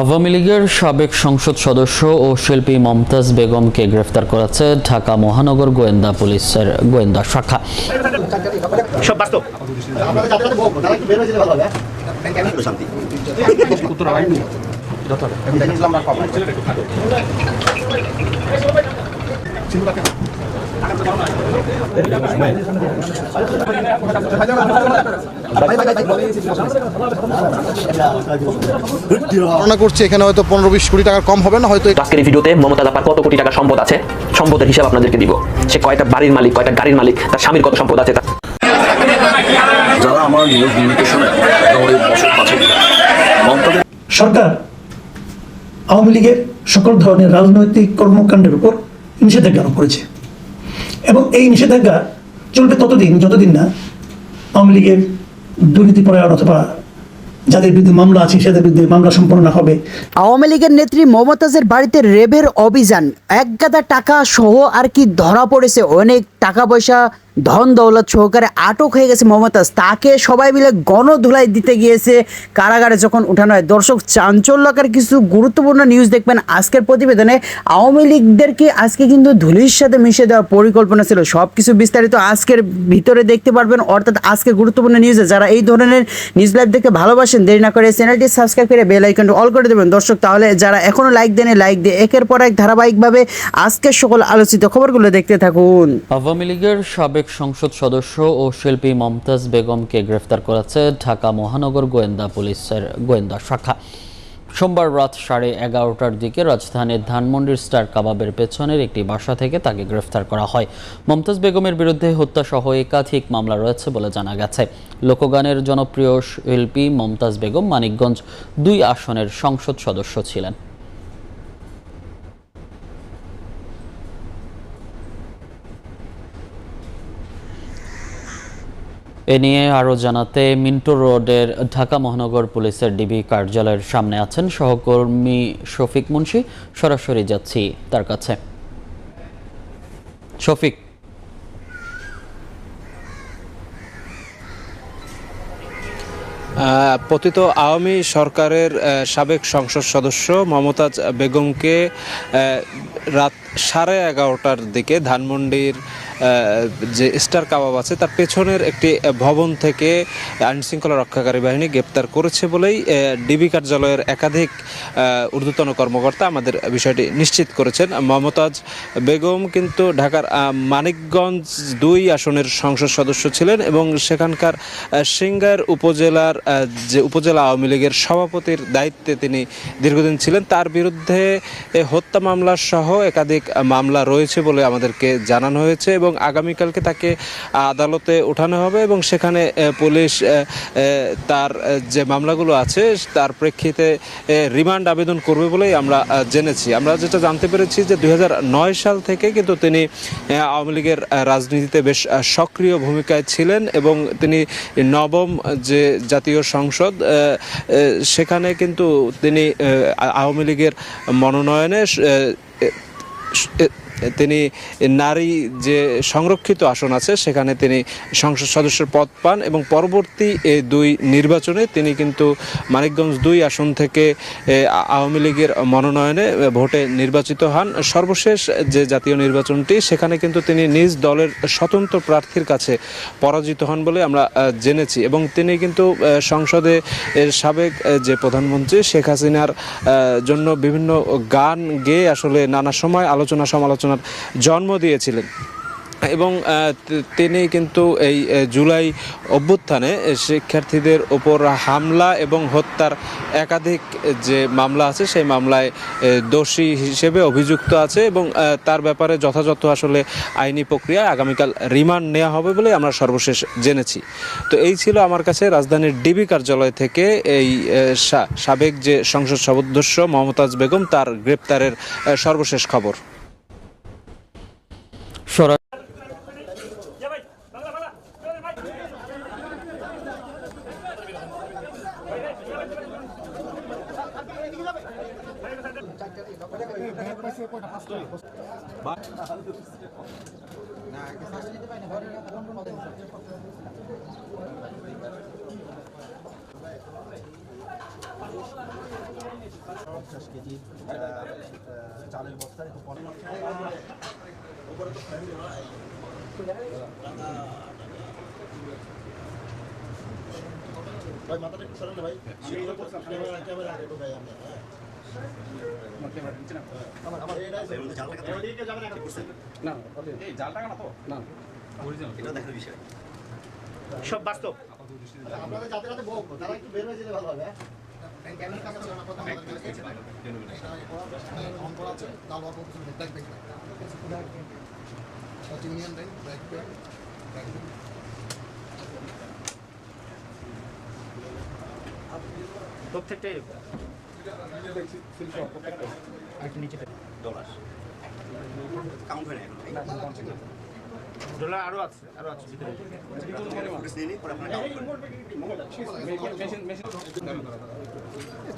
আওয়ামী লীগের সাবেক সংসদ সদস্য ও শিল্পী মমতাজ বেগমকে গ্রেফতার করেছে ঢাকা মহানগর গোয়েন্দা পুলিশের গোয়েন্দা শাখা। ধারণা করছি এখানে হয়তো 15-20 কোটি টাকা কম হবে না হয়তো। আজকের এই ভিডিওতে মমতাজ আপার কত কোটি টাকা সম্পদ আছে, সম্পদের হিসাব আপনাদেরকে দিব। সে কয়টা বাড়ির মালিক, কয়টা গাড়ির মালিক, তার স্বামীর কত সম্পদ আছে। যারা আমার নিয়োগ নির্দেশনায় সরকার আওয়ামী লীগের সকল ধরনের রাজনৈতিক কর্মকাণ্ডের উপর নিষেধাজ্ঞা আরোপ করেছে এবং এই নিষেধাজ্ঞা চলবে ততদিন যতদিন না আওয়ামী লীগের দুর্নীতিপরায়ণ অথবা যাদের বিরুদ্ধে মামলা আছে সেদের বিরুদ্ধে মামলা সম্পন্ন না হবে। আওয়ামী লীগের নেত্রী মমতাজের বাড়িতে রেবের অভিযান, একগাদা টাকা সহ আর কি ধরা পড়েছে, অনেক টাকা পয়সা ধন দৌলত সহকারে আটক হয়ে গেছে মমতাজ। তাকে সবাই মিলে গণধুলাই দিতে গিয়েছে কারাগারে যখন উঠানো হয়। দর্শক, চাঞ্চল্যকর কিছু গুরুত্বপূর্ণ নিউজ দেখবেন আজকের প্রতিবেদনে। আওয়ামী লীগদেরকে আজকে কিন্তু ধুলির সাথে মিশে দেওয়ার পরিকল্পনা ছিল। সব কিছু বিস্তারিত আজকের ভিতরে দেখতে পারবেন, অর্থাৎ আজকে গুরুত্বপূর্ণ নিউজে। যারা এই ধরনের নিউজ লাইভ দেখতে ভালোবাসেন, দেরি না করে চ্যানেলটি সাবস্ক্রাইব করে বেল আইকনটি অল করে দেবেন। দর্শক, তাহলে যারা এখনো লাইক দেন, লাইক দিয়ে একের পর এক ধারাবাহিকভাবে আজকের সকল আলোচিত খবরগুলো দেখতে থাকুন। আওয়ামী লীগের সাবেক সংসদ সদস্য ও শিল্পী মমতাজ বেগমকে গ্রেফতার করেছে ঢাকা মহানগর গোয়েন্দা পুলিশের গোয়েন্দা শাখা। সোমবার রাত 11:30টার দিকে রাজধানীর ধানমন্ডির স্টার কাবাবের পেছনের একটি বাসা থেকে তাকে গ্রেফতার করা হয়। মমতাজ বেগমের বিরুদ্ধে হত্যাসহ একাধিক মামলা রয়েছে বলে জানা গেছে। লোকগানের জনপ্রিয় শিল্পী মমতাজ বেগম মানিকগঞ্জ 2 আসনের সংসদ সদস্য ছিলেন। এ নিয়ে আরও জানাতে মিন্টো রোডের ঢাকা মহানগর পুলিশের ডিবি কার্যালয়ের সামনে আছেন সহকর্মী শফিক মুন্সি। সরাসরি যাচ্ছি তার কাছে। শফিক, পতিত আওয়ামী সরকারের সাবেক সংসদ সদস্য মমতাজ বেগমকে রাত 11:30টার দিকে ধানমন্ডির যে স্টার কাবাব আছে তার পেছনের একটি ভবন থেকে আইনশৃঙ্খলা রক্ষাকারী বাহিনী গ্রেপ্তার করেছে বলেই ডিবি কার্যালয়ের একাধিক ঊর্ধ্বতন কর্মকর্তা আমাদের বিষয়টি নিশ্চিত করেছেন। মমতাজ বেগম কিন্তু ঢাকার মানিকগঞ্জ 2 আসনের সংসদ সদস্য ছিলেন এবং সেখানকার সিংগাইর উপজেলার যে উপজেলা আওয়ামী লীগের সভাপতির দায়িত্বে তিনি দীর্ঘদিন ছিলেন। তার বিরুদ্ধে হত্যা মামলা সহ একাধিক মামলা রয়েছে বলে আমাদেরকে জানানো হয়েছে এবং আগামীকালকে তাকে আদালতে ওঠানো হবে এবং সেখানে পুলিশ তার যে মামলাগুলো আছে তার প্রেক্ষিতে রিমান্ড আবেদন করবে বলেই আমরা জেনেছি। আমরা যেটা জানতে পেরেছি যে 2009 সাল থেকে কিন্তু তিনি আওয়ামী লীগের রাজনীতিতে বেশ সক্রিয় ভূমিকায় ছিলেন এবং তিনি 9ম যে জাতীয় সংসদ সেখানে কিন্তু তিনি আওয়ামী লীগের মনোনয়নে তিনি নারী যে সংরক্ষিত আসন আছে সেখানে তিনি সংসদ সদস্যের পদ পান এবং পরবর্তী এই 2 নির্বাচনে তিনি কিন্তু মানিকগঞ্জ 2 আসন থেকে আওয়ামী লীগের মনোনয়নে ভোটে নির্বাচিত হন। সর্বশেষ যে জাতীয় নির্বাচনটি সেখানে কিন্তু তিনি নিজ দলের স্বতন্ত্র প্রার্থীর কাছে পরাজিত হন বলে আমরা জেনেছি এবং তিনি কিন্তু সংসদে সাবেক যে প্রধানমন্ত্রী শেখ হাসিনার জন্য বিভিন্ন গান গেয়ে আসলে নানা সময় আলোচনা সমালোচনার জন্ম দিয়েছিলেন এবং তিনি কিন্তু এই জুলাই অভ্যুত্থানে শিক্ষার্থীদের ওপর হামলা এবং হত্যার একাধিক যে মামলা আছে সেই মামলায় দোষী হিসেবে অভিযুক্ত আছে এবং তার ব্যাপারে যথাযথ আসলে আইনি প্রক্রিয়ায় আগামীকাল রিমান্ড নেওয়া হবে বলে আমরা সর্বশেষ জেনেছি। তো এই ছিল আমার কাছে রাজধানীর ডিবি কার্যালয় থেকে এই সাবেক যে সংসদ সদস্য মমতাজ বেগম তার গ্রেপ্তারের সর্বশেষ খবর। 50 কেজি চালের বস্তা একটু ভাই মাথাটা একটু সরান না ভাই ক্যামেরা আগে ভাই আমরা আমার এটা এদিকে যাবেন না এই জাল টাকা না তো না অরিজিনাল এটা দেখার বিষয় সব বাস্তব আপনাদের যাতে যাতে বলবো তারা একটু বের হয়ে যেতে ভালো হবে ক্যামেরার কাছে না কথা অন করা আছে ডাল বাবা কিছু back back union bank back back প্রত্যেকটাই ডলার কাউন্ট হয় না ডলার আরো আছে ভিতরে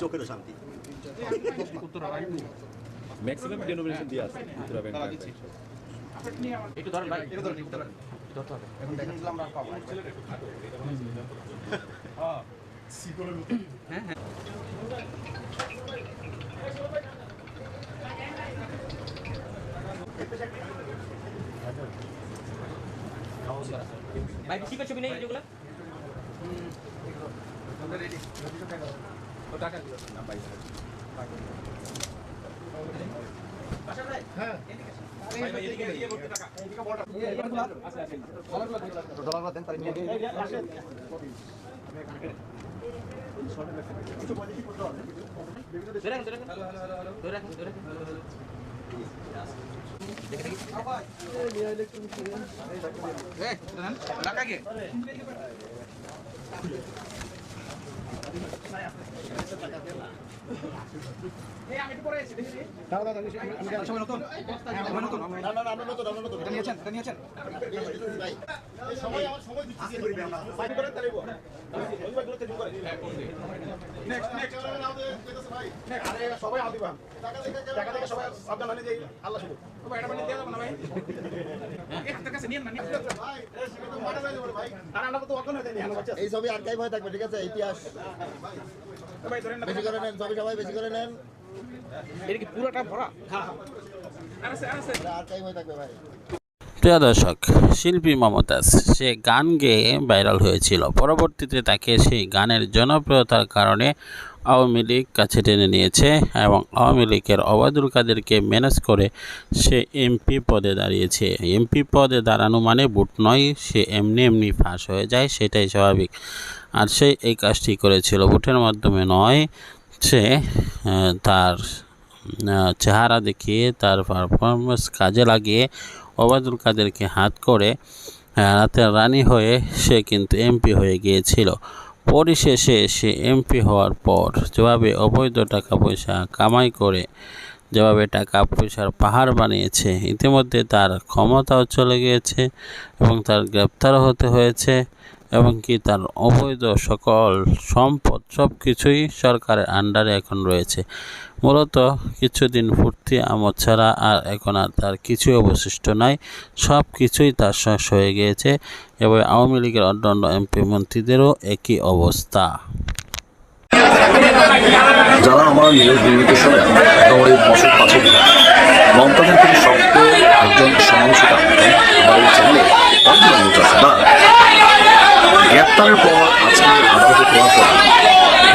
চোখেরও শান্তি ম্যাক্সিমাম ডেনোমিনেশন দিয়ে আছে উত্তরা ব্যাংক একটু ধরেন ভাই একটু ধরেন ধরতে হবে এখন দেখেন আমরা পাবো হ্যাঁ সিকোলের মতো হ্যাঁ হ্যাঁ ভাই ঠিক আছে ছবি নেই যেগুলো টাকা দিও না ভাই হ্যাঁ ডলার দেন তাই নিয়ে আসেন সবাই আদিবান টাকা থেকে সবাই সাবধান হয়ে যাই আল্লাহ শুভ এই ছবি আর্কাইভ হয়ে থাকবে ঠিক আছে ইতিহাস বেশি করে নেন ছবি সবাই বেশি করে নেন এটা কি পুরোটা ভরা আর্কাইভ হয়ে থাকবে ভাই। প্রিয় দর্শক, শিল্পী মমতাজ সে গান গেয়ে ভাইরাল হয়েছিল। পরবর্তীতে তাকে সেই গানের জনপ্রিয়তার কারণে আওয়ামী লীগ কাছে টেনে নিয়েছে এবং আওয়ামী লীগের ওবায়দুল কাদেরকে ম্যানেজ করে সে এমপি পদে দাঁড়িয়েছে। এমপি পদে দাঁড়ানো মানে ভোট নয়, সে এমনি এমনি ফাঁস হয়ে যায়, সেটাই স্বাভাবিক। আর সে এই কাজটি করেছিল ভোটের মাধ্যমে নয়, সে তার চেহারা দেখিয়ে তার পারফরমেন্স কাজে লাগিয়ে ওবায়দুল কাদেরকে হাত করে রাতের রানী হয়ে সে কিন্তু এমপি হয়ে গিয়েছিল। পরিশেষে সে এমপি হওয়ার পর যেভাবে অবৈধ টাকা পয়সা কামাই করে যেভাবে টাকা পয়সার পাহাড় বানিয়েছে, ইতিমধ্যে তার ক্ষমতাও চলে গিয়েছে এবং তার গ্রেপ্তারও হতে হয়েছে এবং কি তার অবৈধ সকল সম্পদ সব কিছুই সরকারের আন্ডারে এখন রয়েছে। মূলত কিছুদিন ফুর্তি আমোদ ছাড়া আর এখন আর তার কিছুই অবশিষ্ট নাই, সব কিছুই তার শেষ হয়ে গিয়েছে এবং আওয়ামী লীগের অন্যান্য এমপি মন্ত্রীদেরও একই অবস্থা। যারা আমার নিউজ ভিডিওতে শোনেন মোটামুটি বছর 5 মমতাজের থেকে শক্ত একজন সমালোচক আমাদের চ্যানেলে গ্রেপ্তারের পর আজকে আদালতে তোলার পর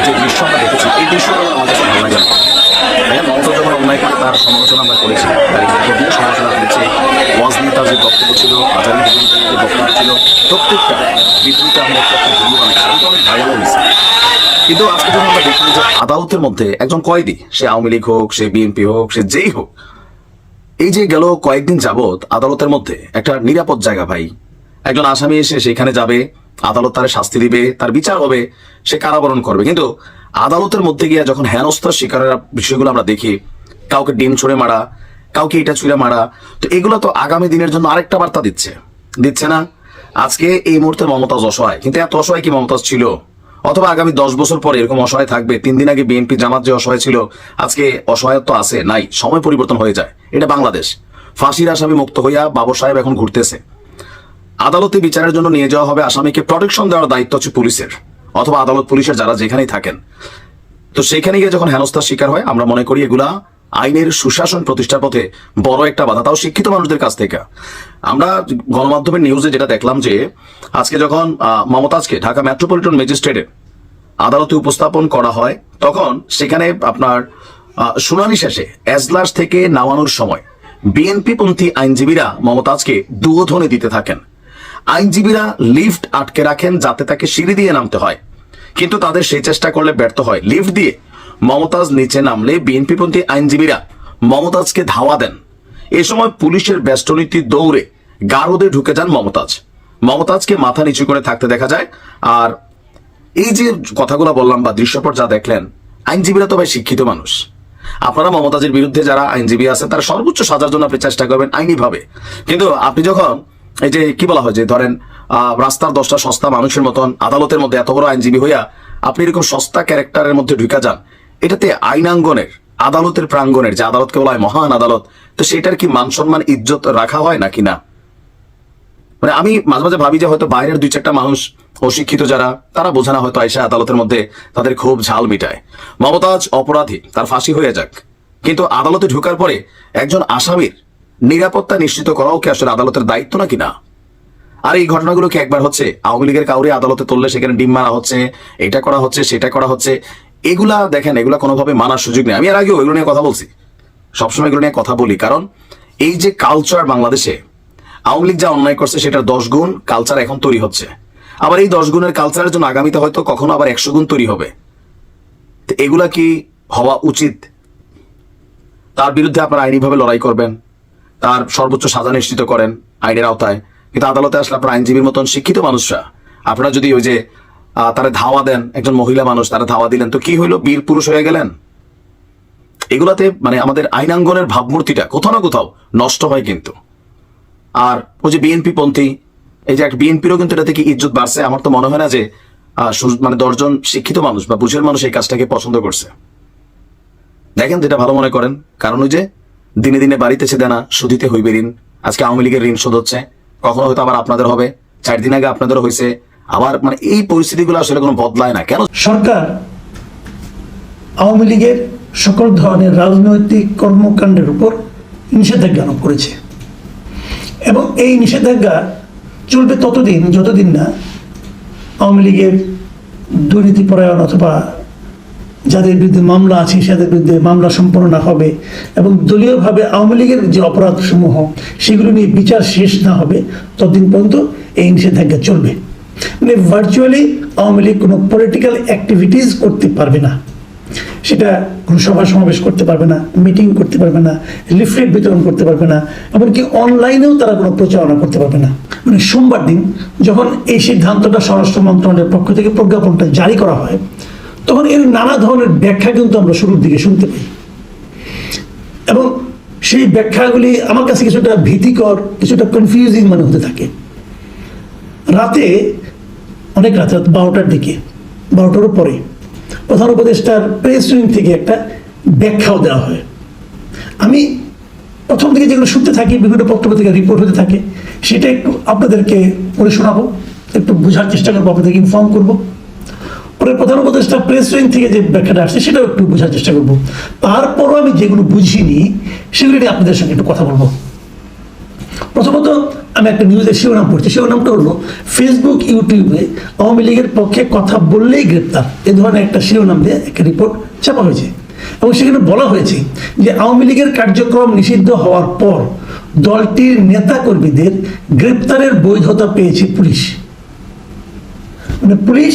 যে দৃশ্য আমরা দেখেছি, এই দৃশ্যটা আমার কাছে ভালো লাগে। মমতা যখন অন্যায় করে তার সমালোচনা আমরা করেছি, তার দীর্ঘদিন সমালোচনা করেছি। ওয়াজ নিয়ে তার যে বক্তব্য ছিল, আজারি যে বক্তব্য ছিল, প্রত্যেকটা বিপরীতে আমরা একটা ভিডিও বানাচ্ছি, এটা অনেক ভাইরাল হয়েছে। কিন্তু আজকে যখন আমরা দেখি যে আদালতের মধ্যে একজন কয়েদি, সে আওয়ামী লীগ হোক, সে বিএনপি হোক, সে যেই হোক, এই যে গেল কয়েকদিন যাবৎ আদালতের মধ্যে একটা নিরাপদ জায়গা ভাই। একজন আসামি এসে সেখানে যাবে, আদালত তার শাস্তি দিবে, তার বিচার হবে, সে কারাবরণ করবে। কিন্তু আদালতের মধ্যে গিয়ে যখন হেনস্থার শিকারের বিষয়গুলো আমরা দেখি, কাউকে ডিম ছুঁড়ে মারা, কাউকে এটা ছুঁড়ে মারা, তো এগুলো তো আগামী দিনের জন্য আরেকটা বার্তা দিচ্ছে না? আজকে এই মুহূর্তে মমতাজ অসহায়, কিন্তু এত অসহায় কি মমতাজ ছিল? অথবা আগামী 10 বছর পরে এরকম অসহায় থাকবে? 3 দিন আগে বিএনপি জামাত যে অসহায় ছিল, আজকে অসহায়ত্ব আছে নাই, সময় পরিবর্তন হয়ে যায়। এটা বাংলাদেশ। ফাঁসির আসামি মুক্ত হইয়া বাবু সাহেব এখন ঘুরতেছে। আদালতে বিচারের জন্য নিয়ে যাওয়া হবে, আসামিকে প্রোটেকশন দেওয়ার দায়িত্ব হচ্ছে পুলিশের, অথবা আদালত পুলিশের যারা যেখানেই থাকেন। তো সেখানে গিয়ে যখন হেনস্থার শিকার হয়, আমরা মনে করি এগুলা আইনের সুশাসন প্রতিষ্ঠার পথে বড় একটা বাধা, তাও শিক্ষিত মানুষদের কাছ থেকে। আমরা গণমাধ্যমের নিউজে যেটা দেখলাম যে আজকে যখন মমতাজকে ঢাকা মেট্রোপলিটন ম্যাজিস্ট্রেটে আদালতে উপস্থাপন করা হয়, তখন সেখানে আপনার শুনানি শেষে এজলাস থেকে নামানোর সময় বিএনপি পন্থী আইনজীবীরা মমতাজকে দুয়োধ্বনি দিতে থাকেন। আইনজীবীরা লিফট আটকে রাখেন যাতে তাকে সিঁড়ি দিয়ে নামতে হয়, কিন্তু তাদের সেই চেষ্টা করলে ব্যর্থ হয়। লিফট দিয়ে মমতাজ নিচে নামলে বিএনপিপন্থী আইনজীবীরা মমতাজকে ধাওয়া দেন। এ সময় পুলিশের বেষ্টনীতে দৌড়ে গারদে ঢুকে যান মমতাজ। মমতাজকে মাথা নিচু করে থাকতে দেখা যায়। আর এই যে কথাগুলো বললাম বা দৃশ্যপট যা দেখলেন, আইনজীবীরা তো ভাই শিক্ষিত মানুষ। আপনারা মমতাজের বিরুদ্ধে যারা আইনজীবী আছেন তারা সর্বোচ্চ সাজার জন্য আপনি চেষ্টা করবেন আইনিভাবে, কিন্তু আপনি যখন এই যে কি বলা হয় যে ধরেন রাস্তার 10টা সস্তা মানুষের মতন আদালতের মধ্যে এত বড় আইনজীবী হইয়া আপনি এরকম সস্তা ক্যারেক্টারের মধ্যে ঢুকে যান, এটাতে আইনাঙ্গনের আদালতের প্রাঙ্গণের যে আদালতকে বলা হয় মহান আদালত, তো সেটার কি মান সম্মান ইজ্জত রাখা হয় নাকি না? মানে আমি মাঝে মাঝে ভাবি যে হয়তো বাইরের 2-4টা মানুষ অশিক্ষিত যারা, তারা বোঝে না, হয়তো আয়সা আদালতের মধ্যে তাদের খুব ঝাল মিটায়। মমতাজ অপরাধী, তার ফাঁসি হয়ে যাক, কিন্তু আদালতে ঢোকার পরে একজন আসামির নিরাপত্তা নিশ্চিত করাও কি আসলে আদালতের দায়িত্ব নাকি না? আর এই ঘটনাগুলো কি একবার হচ্ছে? আওয়ামী লীগের কাউরে আদালতে তুললে সেখানে ডিম মারা হচ্ছে, এটা করা হচ্ছে, সেটা করা হচ্ছে। এগুলা দেখেন, এগুলা কোনোভাবে মানার সুযোগ নেই। আমি এর আগেও এগুলো নিয়ে কথা বলছি, সবসময় এগুলো নিয়ে কথা বলি, কারণ এই যে কালচার বাংলাদেশে আওয়ামী লীগ যা অন্যায় করছে সেটার 10 গুণ কালচার এখন তৈরি হচ্ছে। আবার এই 10 গুণের কালচারের জন্য আগামীতে হয়তো কখনো আবার 100 গুণ তৈরি হবে। তো এগুলা কি হওয়া উচিত? তার বিরুদ্ধে আপনারা আইনিভাবে লড়াই করবেন, তার সর্বোচ্চ সাজা নিশ্চিত করেন আইনের আওতায়, কিন্তু আদালতে আসলে আপনার আইনজীবীর মতন শিক্ষিত মানুষরা আপনারা যদি ওই যে তারা ধাওয়া দেন, একজন মহিলা মানুষ তারা ধাওয়া দিলেন, তো কি হইলো? বীর পুরুষ হয়ে গেলেন? এগুলাতে মানে আমাদের আইনাঙ্গনের ভাবমূর্তিটা কোথাও না কোথাও নষ্ট হয় কিন্তু। আর ওই যে বিএনপি পন্থী, এই যে একটা বিএনপিরও কিন্তু এটা থেকে ইজ্জত বাড়ছে। আমার তো মনে হয় না যে মানে 10 জন শিক্ষিত মানুষ বা বুঝের মানুষ এই কাজটাকে পছন্দ করছে। দেখেন যেটা ভালো মনে করেন, কারণ ওই যে দিনে দিনে বাড়িতেছে দেনা, সুদিতে হইবে ঋণ। আজকে আওয়ামী লীগের ঋণ শোধ হচ্ছে, কখনো হয়তো আবার আপনাদের হবে, 4 দিন আগে আপনাদেরও হয়েছে। আবার মানে এই পরিস্থিতিগুলো আসলে কোনো বদলায় না কেন? সরকার আওয়ামী লীগের সকল ধরনের রাজনৈতিক কর্মকাণ্ডের উপর নিষেধাজ্ঞা আরোপ করেছে, এবং এই নিষেধাজ্ঞা চলবে ততদিন যতদিন না আওয়ামী লীগের দুর্নীতিপরায়ণ অথবা যাদের বিরুদ্ধে মামলা আছে সেদের বিরুদ্ধে মামলা সম্পন্ন না হবে, এবং দলীয়ভাবে আওয়ামী লীগের যে অপরাধসমূহ সেগুলো নিয়ে বিচার শেষ না হবে, ততদিন পর্যন্ত এই নিষেধাজ্ঞা চলবে। মানে ভার্চুয়ালি আওয়ামী লীগ কোনো পলিটিক্যাল অ্যাক্টিভিটিস করতে পারবে না, সেটা কোনো সভা সমাবেশ করতে পারবে না, মিটিং করতে পারবে না, লিফলেট বিতরণ করতে পারবে না, এমনকি অনলাইনেও তারা কোনো প্রচারণা করতে পারবে না। মানে সোমবার দিন যখন এই সিদ্ধান্তটা স্বরাষ্ট্র মন্ত্রণালয়ের পক্ষ থেকে প্রজ্ঞাপনটা জারি করা হয়, তখন এর নানা ধরনের ব্যাখ্যা কিন্তু আমরা শুরুর দিকে শুনতে পাই, এবং সেই ব্যাখ্যাগুলি আমার কাছে কিছুটা ভীতিকর, কিছুটা কনফিউজিং মনে হতে থাকে। রাতে, অনেক রাতে 12টার দিকে, 12টারও পরে প্রধান উপদেষ্টার প্রেস উইং থেকে একটা ব্যাখ্যাও দেওয়া হয়। আমি প্রথম দিকে যেগুলো শুনতে থাকি, বিভিন্ন বক্তব্য থেকে রিপোর্ট হতে থাকে, সেটা একটু আপনাদেরকে পড়ে শোনাবো, একটু বোঝার চেষ্টা করবো, আপনাদেরকে ইনফর্ম করবো। পরে প্রধান উপদেষ্টা প্রেস উইং থেকে যে ব্যাখ্যাটা আসছে সেটাও একটু বোঝার চেষ্টা করবো। তারপরও আমি যেগুলো বুঝিনি সেগুলো নিয়ে আপনাদের সঙ্গে একটু কথা বলবো। প্রথমত আমি একটা নিউজের শিরোনাম পড়ছি, শিরোনামটা হলো ফেসবুক ইউটিউবে আওয়ামী লীগের পক্ষে কথা বললেই গ্রেপ্তার, এ ধরনের একটা শিরোনাম দিয়ে একটা রিপোর্ট ছাপা হয়েছে, এবং সেখানে বলা হয়েছে যে আওয়ামী লীগের কার্যক্রম নিষিদ্ধ হওয়ার পর দলটির নেতাকর্মীদের গ্রেপ্তারের বৈধতা পেয়েছে পুলিশ। মানে পুলিশ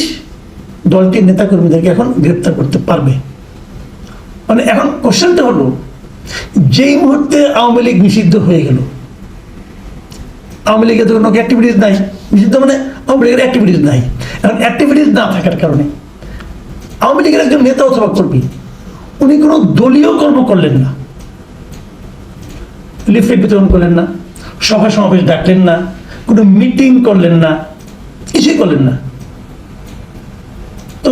দলটির নেতাকর্মীদেরকে এখন গ্রেপ্তার করতে পারবে। মানে এখন কোশ্চেনটা হলো, যেই মুহূর্তে আওয়ামী লীগ নিষিদ্ধ হয়ে গেল, আওয়ামী লীগের তো কোনো অ্যাক্টিভিটিস নাই, নিষিদ্ধ মানে আওয়ামী লীগের অ্যাক্টিভিটিস নাই। এখন অ্যাক্টিভিটিস না থাকার কারণে আওয়ামী লীগের একজন নেতা অথবা কর্মী উনি কোনো দলীয় কর্ম করলেন না, লিফলেট বিতরণ করলেন না, সভা সমাবেশ ডাকলেন না, কোনো মিটিং করলেন না, কিছুই করলেন না, তো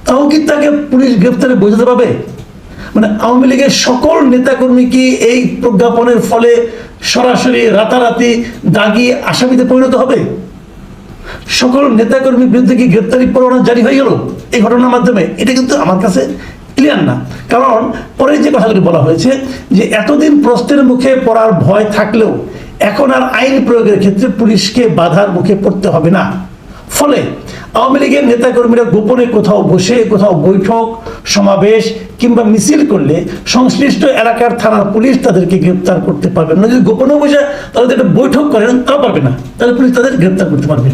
তাও কি তাকে পুলিশ গ্রেফতারে বোঝাতে পারবে? মানে আওয়ামী লীগের সকল নেতাকর্মী কি এই প্রজ্ঞাপনের ফলে সরাসরি রাতারাতি দাগি আসামিতে পরিণত হবে? সকল নেতাকর্মীর বিরুদ্ধে কি গ্রেপ্তারি পরোয়ানা জারি হয়ে গেল এই ঘটনার মাধ্যমে? এটা কিন্তু আমার কাছে ক্লিয়ার না। কারণ পরে যে কথাগুলি বলা হয়েছে যে এতদিন প্রশ্নের মুখে পড়ার ভয় থাকলেও এখন আর আইন প্রয়োগের ক্ষেত্রে পুলিশকে বাধার মুখে পড়তে হবে না। ফলে আওয়ামী লীগের নেতাকর্মীরা গোপনে কোথাও বসে, কোথাও বৈঠক, সমাবেশ কিংবা মিছিল করলে সংশ্লিষ্ট এলাকার থানার পুলিশ তাদেরকে গ্রেপ্তার করতে পারবে না। যদি গোপনে বসে তাদের একটা বৈঠক করেন তাও পারবে না, তাহলে পুলিশ তাদের গ্রেপ্তার করতে পারবে।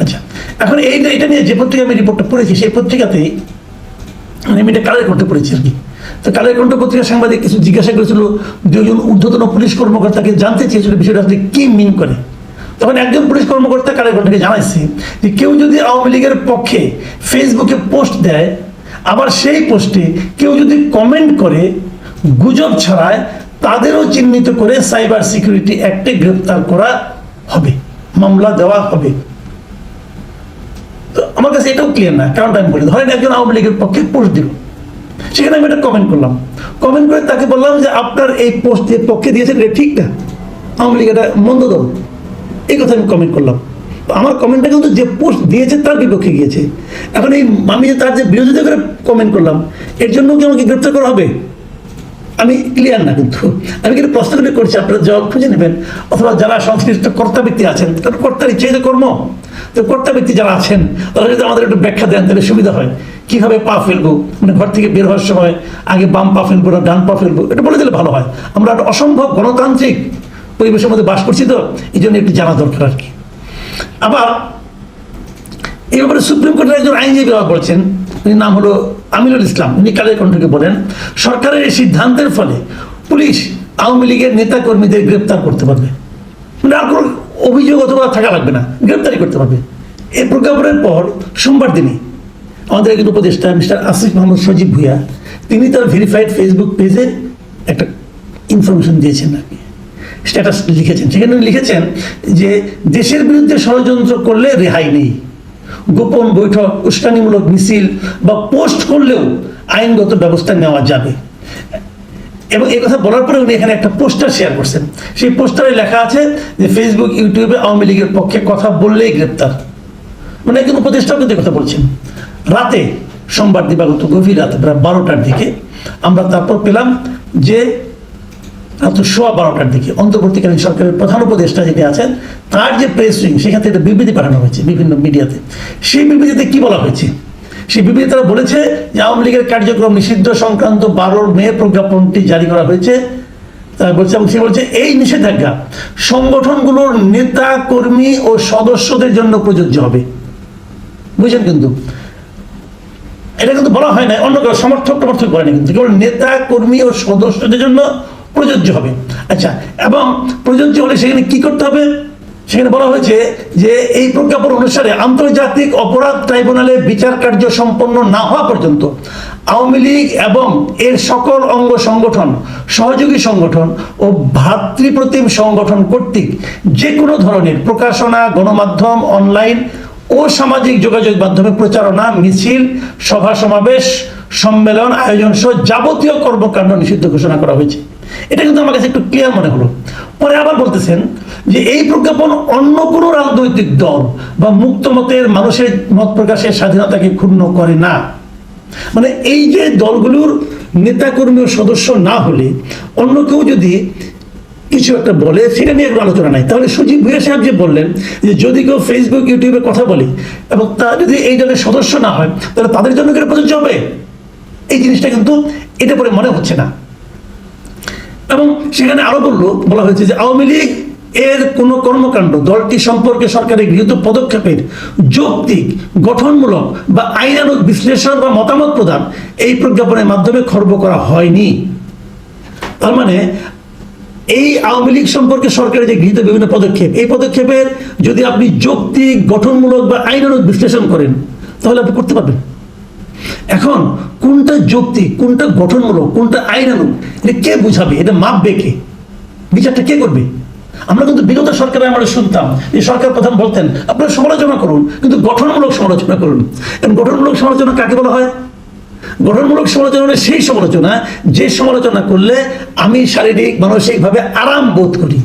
আচ্ছা, এখন এটা নিয়ে যে পত্রিকা আমি রিপোর্টটা পড়েছি সেই পত্রিকাতেই আমি এটা কালের কণ্ঠে পড়েছি আর কি। তো কালের কণ্ঠ পত্রিকার সাংবাদিক কিছু জিজ্ঞাসা করেছিল, দুজন ঊর্ধ্বতন পুলিশ কর্মকর্তাকে জানতে চেয়েছিল বিষয়টা আসলে কি মিন করে। তখন একজন পুলিশ কর্মকর্তা কালের কণ্ঠকে জানাইছে যে কেউ যদি আওয়ামী লীগের পক্ষে ফেসবুকে পোস্ট দেয়, আবার সেই পোস্টে কেউ যদি কমেন্ট করে গুজব ছড়ায়, তাদেরও চিহ্নিত করে সাইবার সিকিউরিটি অ্যাক্টে গ্রেপ্তার করা হবে, মামলা দেওয়া হবে। তো আমার কাছে এটাও ক্লিয়ার না, কারণটা আমি বলি, ধরেন একজন আওয়ামী লীগের পক্ষে পোস্ট দিল, সেখানে আমি একটা কমেন্ট করলাম, কমেন্ট করে তাকে বললাম যে আপনার এই পোস্ট যে পক্ষে দিয়েছেন এটা ঠিক না, আওয়ামী লীগ এটা মন্দ দল, এই কথা আমি কমেন্ট করলাম। আমার কমেন্টটা কিন্তু যে পোস্ট দিয়েছে তার বিপক্ষে গিয়েছে। এখন এই আমি তার যে বিরোধিতা করে কমেন্ট করলাম, এর জন্য কি আমাকে গ্রেপ্তার করা হবে? আমি ক্লিয়ার না, কিন্তু আমি কিন্তু প্রশ্নগুলি করছি, আপনারা জবাব খুঁজে নেবেন, অথবা যারা সংশ্লিষ্ট কর্তা ব্যক্তি আছেন, কারণ কর্তার ইচ্ছে যে কর্ম, তো কর্তা ব্যক্তি যারা আছেন তারা যদি আমাদের একটু ব্যাখ্যা দেন তাহলে সুবিধা হয়। কিভাবে পা ফেলবো, মানে ঘর থেকে বের হওয়ার সময় আগে বাম পা ফেলবো না ডান পা ফেলবো, এটা বলে দিলে ভালো হয়। আমরা একটা অসম্ভব গণতান্ত্রিক পরিবেশের মধ্যে বাস করছি, তো এই জন্য একটু জানা দরকার আর কি। আবার এই ব্যাপারে সুপ্রিম কোর্টের একজন আইনজীবী বলছেন, উনি নাম হলো আমিনুল ইসলাম, উনি কালের কণ্ঠকে বলেন, সরকারের এই সিদ্ধান্তের ফলে পুলিশ আওয়ামী লীগের নেতা কর্মীদের গ্রেপ্তার করতে পারবে, মানে আর কোনো অভিযোগ অথবা থাকা লাগবে না, গ্রেপ্তারি করতে পারবে। এই প্রজ্ঞাপনের পর সোমবার দিনই আমাদের একজন উপদেষ্টা মিস্টার আসিফ মোহাম্মদ সজীব ভুঁইয়া, তিনি তার ভেরিফাইড ফেসবুক পেজে একটা ইনফরমেশন দিয়েছেন আর কি, স্ট্যাটাস লিখেছেন। সেখানে লিখেছেন যে দেশের বিরুদ্ধে ষড়যন্ত্র করলে রেহাই নেই, গোপন বৈঠক, উস্কানিমূলক মিছিল বা পোস্ট করলেও আইনগত ব্যবস্থা নেওয়া যাবে। এবং এই কথা বলার পরে উনি এখানে একটা পোস্টার শেয়ার করছেন, সেই পোস্টারে লেখা আছে যে ফেসবুক ইউটিউবে আওয়ামী লীগের পক্ষে কথা বললেই গ্রেপ্তার। মানে একজন উপদেষ্টাও কিন্তু কথা বলছেন। রাতে সোমবার দিবাগত গভীর রাতে প্রায় 12টার দিকে আমরা তারপর পেলাম যে রাত 12:15টার দিকে অন্তর্বর্তীকালীন সরকারের প্রধান উপদেষ্টা যিনি আছেন তার যে প্রেস উইং, সেখান থেকে একটা বিবৃতি পাঠানো হয়েছে বিভিন্ন মিডিয়াতে। সেই বিবৃতিতে কি বলা হয়েছে? সেই বিবৃতি তারা বলেছে যে আওয়ামী লীগের কার্যক্রম নিষিদ্ধ সংক্রান্ত 12 মে প্রজ্ঞাপনটি জারি করা হয়েছে। তারা বলছে, এবং সে বলছে এই নিষেধাজ্ঞা সংগঠনগুলোর নেতা কর্মী ও সদস্যদের জন্য প্রযোজ্য হবে। বুঝছেন? কিন্তু এটা কিন্তু বলা হয় না অন্য কারো সমর্থক টমর্থক বলেনি, কিন্তু কেবল নেতা কর্মী ও সদস্যদের জন্য প্রযোজ্য হবে। আচ্ছা, এবং প্রযোজ্য হলে সেখানে কি করতে হবে? সেখানে বলা হয়েছে যে এই প্রজ্ঞাপন অনুসারে আন্তর্জাতিক অপরাধ ট্রাইব্যুনালে বিচার কার্য সম্পন্ন না হওয়া পর্যন্ত আওয়ামী লীগ এবং এর সকল অঙ্গ সংগঠন, সহযোগী সংগঠন ও ভ্রাতৃপ্রতিম সংগঠন কর্তৃক যে কোনো ধরনের প্রকাশনা, গণমাধ্যম, অনলাইন ও সামাজিক যোগাযোগ মাধ্যমে প্রচারণা, মিছিল, সভা সমাবেশ, সম্মেলন আয়োজন সহ যাবতীয় কর্মকাণ্ড নিষিদ্ধ ঘোষণা করা হয়েছে। এটা কিন্তু আমার কাছে একটু ক্লিয়ার মনে হলো। পরে আবার বলতেছেন যে এই প্রজ্ঞাপন অন্য কোনো রাজনৈতিক দল বা মুক্ত মতের মানুষের মত প্রকাশের স্বাধীনতাকে ক্ষুণ্ণ করে না। মানে এই যে দলগুলোর নেতাকর্মী ও সদস্য না হলে অন্য কেউ যদি কিছু একটা বলে সেটা নিয়ে কোনো আলোচনা নাই, তাহলে সজীব ভুঁইয়া সাহেব যে বললেন যে যদি কেউ ফেসবুক ইউটিউবে কথা বলে এবং তা যদি এই দলের সদস্য না হয় তাহলে তাদের জন্য কেন প্রযোজ্য হবে? এই জিনিসটা কিন্তু এটা পরে মনে হচ্ছে না। এবং সেখানে আরো বলা হয়েছে যে আওয়ামী লীগ এর কোন কর্মকাণ্ড দলটি সম্পর্কে সরকারের গৃহীত পদক্ষেপের যৌক্তিক, গঠনমূলক বা আইনানুগ বিশ্লেষণ বা মতামত প্রদান এই প্রজ্ঞাপনের মাধ্যমে খর্ব করা হয়নি। তার মানে এই আওয়ামী লীগ সম্পর্কে সরকারের যে গৃহীত বিভিন্ন পদক্ষেপ, এই পদক্ষেপের যদি আপনি যৌক্তিক, গঠনমূলক বা আইনানুগ বিশ্লেষণ করেন তাহলে আপনি করতে পারবেন। এখন কোনটা যৌক্তিক, কোনটা গঠনমূলক, কোনটা আইনানুগ, এটা কে বুঝাবে? এটা মাপবে কে? বিচারটা কে করবে? আমরা কিন্তু বিগত সরকারে আমরা শুনতাম যে সরকার প্রধান বলতেন আপনারা সমালোচনা করুন, কিন্তু গঠনমূলক সমালোচনা করুন। এবং গঠনমূলক সমালোচনা কাকে বলা হয়? গঠনমূলক সমালোচনা হলে সেই সমালোচনা যে সমালোচনা করলে আমি শারীরিক মানসিকভাবে আরাম বোধ করি।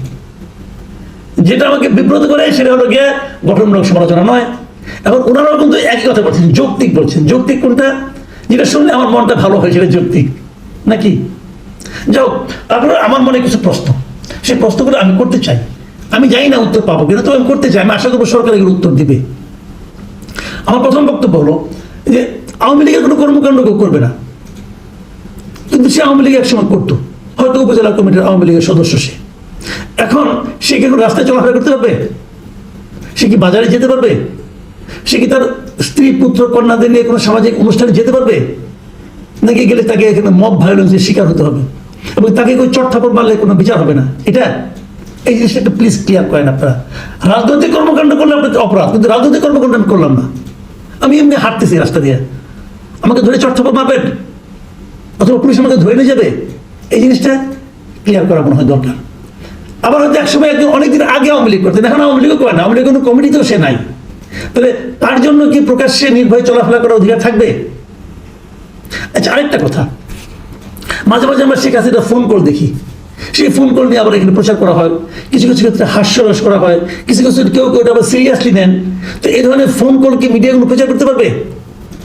যেটা আমাকে বিব্রত করে সেটা হলো গিয়ে গঠনমূলক সমালোচনা নয়। এখন ওনারাও কিন্তু একই কথা বলছেন, যৌক্তিক বলছেন। যৌক্তিক কোনটা? যেটা শুনলে আমার মনটা ভালো হয়, সেটা যৌক্তিক নাকি? যাও, তারপরে আমার মনে কিছু প্রশ্ন, সেই প্রশ্নগুলো আমি করতে চাই। আমি জানি না উত্তর পাবো কিনা, তো আমি করতে চাই। আমি আশা করবো সরকার এগুলো উত্তর দিবে। আমার প্রথম বক্তব্য হলো যে আওয়ামী লীগের কোনো কর্মকাণ্ড কেউ করবে না, কিন্তু সে আওয়ামী লীগ একসময় করতো, হয়তো উপজেলা কমিটির আওয়ামী লীগের সদস্য সে। এখন সে কি এখন রাস্তায় চলাফেরা করতে পারবে? সে কি বাজারে যেতে পারবে? সে কি তার স্ত্রী পুত্র কন্যাদের নিয়ে কোনো সামাজিক অনুষ্ঠানে যেতে পারবে? নাকি গেলে তাকে এখানে মব ভায়োলেন্সের শিকার হতে হবে এবং তাকে কেউ চট থাপড় মারলে কোনো বিচার হবে না? এটা এই জিনিসটা একটু প্লিজ ক্লিয়ার করেন আপনারা। রাজনৈতিক কর্মকাণ্ড করলে আপনার অপরাধ, কিন্তু রাজনৈতিক কর্মকাণ্ড আমি করলাম না। আমি এমনি হাঁটতেছি রাস্তা দিয়ে, আমাকে ধরে চট থাপড় মারবেন অথবা পুলিশ আমাকে ধরে নিয়ে যাবে? এই জিনিসটা ক্লিয়ার করা মনে হয় দরকার। আবার হয়তো একসময় একজন অনেকদিন আগে আওয়ামী লীগ করতেন, এখন আওয়ামী লীগও করে না, আওয়ামী লীগের কোনো কমিটিতেও সে নাই। তাহলে তার জন্য কি প্রকাশ্যে নির্ভয়ে চলাফেরা করার অধিকার থাকবে? আচ্ছা, আরেকটা কথা, মাঝে মাঝে আমরা শেখ হাসিনার ফোন কল দেখি, সেই ফোন কল নিয়ে আবার এখানে প্রচার করা হয়, কিছু কিছু ক্ষেত্রে হাস্যরস করা হয়, কিছু কিছু কেউ কেউ আবার সিরিয়াসলি নেন। তো এই ধরনের ফোন কল কি মিডিয়াগুলো প্রচার করতে পারবে?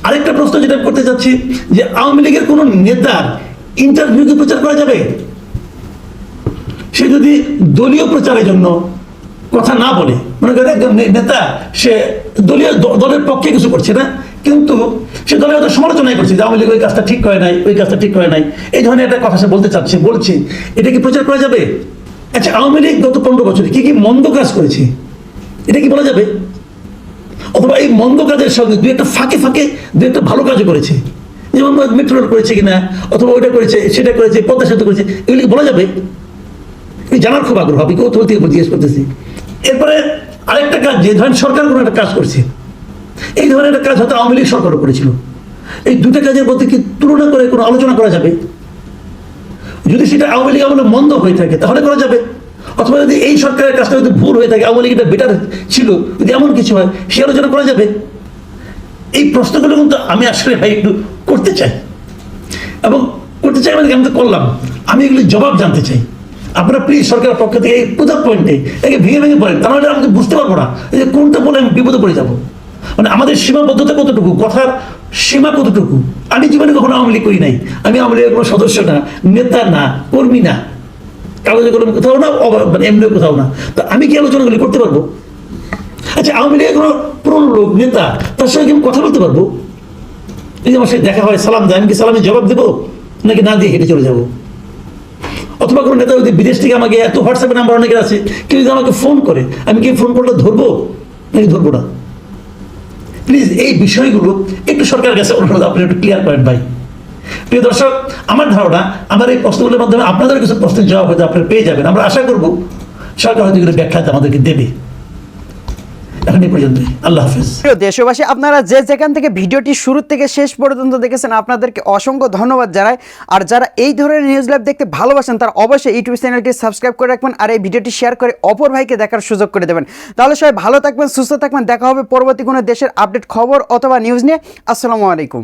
আরেকটা প্রশ্ন যেটা করতে চাচ্ছি, যে আওয়ামী লীগের কোনো নেতার ইন্টারভিউ কি প্রচার করা যাবে? সে যদি দলীয় প্রচারের জন্য কথা না বলে, মনে করেন একজন নেতা সে দলের পক্ষে কিছু করছে না, কিন্তু সে দলের হয়তো সমালোচনাই করছে যে আওয়ামী লীগ ওই কাজটা ঠিক করে নাই, ওই কাজটা ঠিক করে নাই, এই ধরনের একটা কথা সে বলতে চাচ্ছে, বলছে, এটা কি প্রচার করা যাবে? আচ্ছা, আওয়ামী লীগ গত 15 বছরে কি কি মন্দ কাজ করেছে, এটা কি বলা যাবে? অথবা এই মন্দ কাজের সঙ্গে দুই একটা ফাঁকে ফাঁকে দুই একটা ভালো কাজও করেছে, যেমন মেট্রো রোড করেছে কিনা, অথবা ওইটা করেছে, সেটা করেছে, পদ্মা সেতু করেছে, এগুলি কি বলা যাবে? আমি জানার খুব আগ্রহ, আমি কৌতূহল থেকে জিজ্ঞেস করতেছি। এরপরে আরেকটা কাজ, যে ধরেন সরকার কোনো একটা কাজ করছে, এই ধরনের একটা কাজ হয়তো আওয়ামী লীগ সরকারও করেছিল, এই দুটা কাজের মধ্যে কি তুলনা করে কোনো আলোচনা করা যাবে? যদি সেটা আওয়ামী লীগ আমলে মন্দ হয়ে থাকে তাহলে করা যাবে, অথবা যদি এই সরকারের কাজটা যদি ভুল হয়ে থাকে, আওয়ামী লীগ এটা বেটার ছিল, যদি এমন কিছু হয় সে আলোচনা করা যাবে? এই প্রশ্নগুলো কিন্তু আমি আসলে ভাই একটু করতে চাই, এবং করতে চাই মানে আমি তো করলাম, আমি এগুলি জবাব জানতে চাই। আপনারা প্লিজ সরকারের পক্ষ থেকে এই প্রধান পয়েন্টে একে ভেঙে ভেঙে পড়েন, তাহলে আমি বুঝতে পারবো না যে কোনটা বলে আমি বিপদে পড়ে যাবো। মানে আমাদের সীমাবদ্ধতা কতটুকু, কথার সীমা কতটুকু? আমি জীবনে কখনো আওয়ামী লীগ করি নাই, আমি আওয়ামী লীগের কোনো সদস্য না, নেতা না, কর্মী না, কাগজে কলমে কোথাও না, মানে এমনিও কোথাও না। তো আমি কি আলোচনাগুলি করতে পারবো? আচ্ছা, আওয়ামী লীগের কোনো পুরনো লোক, নেতা, তার সঙ্গে আমি কথা বলতে পারবো? এই যে আমার সাথে দেখা হয়, সালাম দেয়, আমি কি সালামে জবাব দেবো নাকি না দিয়ে হেঁটে চলে যাবো? অথবা কোনো নেতা যদি বিদেশ থেকে আমাকে, এত হোয়াটসঅ্যাপে নাম্বার অনেকের আছে, কেউ যদি আমাকে ফোন করে, আমি কি ফোন করলে ধরবো নাকি ধরবো না? প্লিজ এই বিষয়গুলো একটু সরকারের কাছে অনুরোধ, আপনি একটু ক্লিয়ার করেন ভাই। প্রিয় দর্শক, আমার ধারণা আমার এই প্রশ্নগুলোর মাধ্যমে আপনাদের কিছু প্রশ্নের জবাব হয়তো আপনারা পেয়ে যাবেন। আমরা আশা করবো সরকার হয়তো এগুলো ব্যাখ্যা আমাদেরকে দেবে। এখন এই পর্যন্তই, আল্লাহ হাফেজ। প্রিয় দেশবাসী, আপনারা যে যেখান থেকে ভিডিওটি শুরু থেকে শেষ পর্যন্ত দেখেছেন, আপনাদেরকে অসংখ্য ধন্যবাদ জানাই। আর যারা এই ধরনের নিউজ লাইভ দেখতে ভালোবাসেন, তারা অবশ্যই ইউটিউব চ্যানেলটি সাবস্ক্রাইব করে রাখবেন, আর এই ভিডিওটি শেয়ার করে অপর ভাইকে দেখার সুযোগ করে দেবেন। তাহলে সবাই ভালো থাকবেন, সুস্থ থাকবেন, দেখা হবে পরবর্তী কোনো দেশের আপডেট খবর অথবা নিউজ নিয়ে। আসসালামু আলাইকুম।